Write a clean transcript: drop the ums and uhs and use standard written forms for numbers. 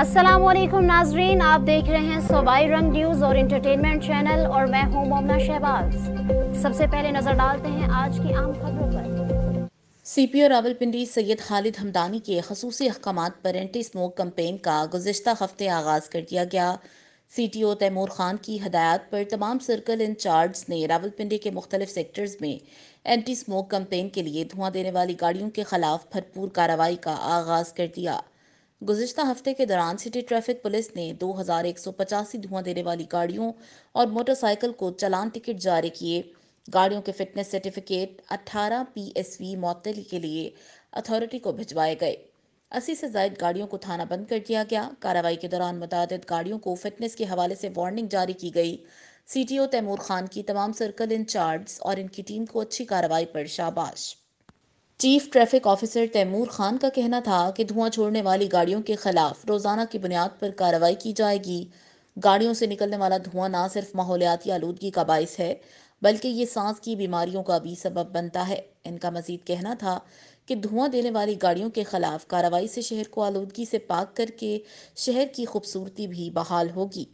अस्सलामुअलैकुम नाजरीन, आप देख रहे हैं सूबाई रंग न्यूज़ और इंटरटेनमेंट चैनल और मैं हूं मोमना शहबाज। सबसे पहले नजर डालते हैं आज की आम खबरों पर। CPO रावलपिंडी सैयद खालिद हमदानी के खसूसी अहकामात पर एंटी स्मोक कैंपेन का गुज़िश्ता हफ्ते आगाज़ कर दिया गया। CTO तैमूर खान की हदायत पर तमाम सर्कल इंचार्ज ने रावलपिंडी के मुख्तलिफ सेक्टर्स में एंटी स्मोक कैंपेन के लिए धुआं देने वाली गाड़ियों के खिलाफ भरपूर कार्रवाई का आगाज़ कर दिया। गुज़िश्ता हफ्ते के दौरान सिटी ट्रैफिक पुलिस ने 2185 धुआं देने वाली गाड़ियों और मोटरसाइकिल को चालान टिकट जारी किए। गाड़ियों के फिटनेस सर्टिफिकेट 18 PSV मअतली के लिए अथॉरिटी को भिजवाए गए। 80 से ज़ायद गाड़ियों को थाना बंद कर दिया गया। कार्रवाई के दौरान मुतअद्दिद गाड़ियों को फिटनेस के हवाले से वार्निंग जारी की गई। CTO तैमूर खान की तमाम सर्कल इंचार्ज और इनकी टीम को अच्छी कार्रवाई पर शाबाश। Chief traffic officer Taimur Khan का कहना था कि धुआं छोड़ने वाली गाड़ियों के खिलाफ रोजाना की बुनियाद पर कार्रवाई की जाएगी। गाड़ियों से निकलने वाला धुआं न सिर्फ माहौलियाती आलूदगी का बाइस है, बल्कि ये सांस की बीमारियों का भी सबब बनता है। इनका मजीद कहना था कि धुआं देने वाली गाड़ियों के खिलाफ कार्रवाई से शहर को आलूदगी से पाक करके शहर की खूबसूरती भी बहाल होगी।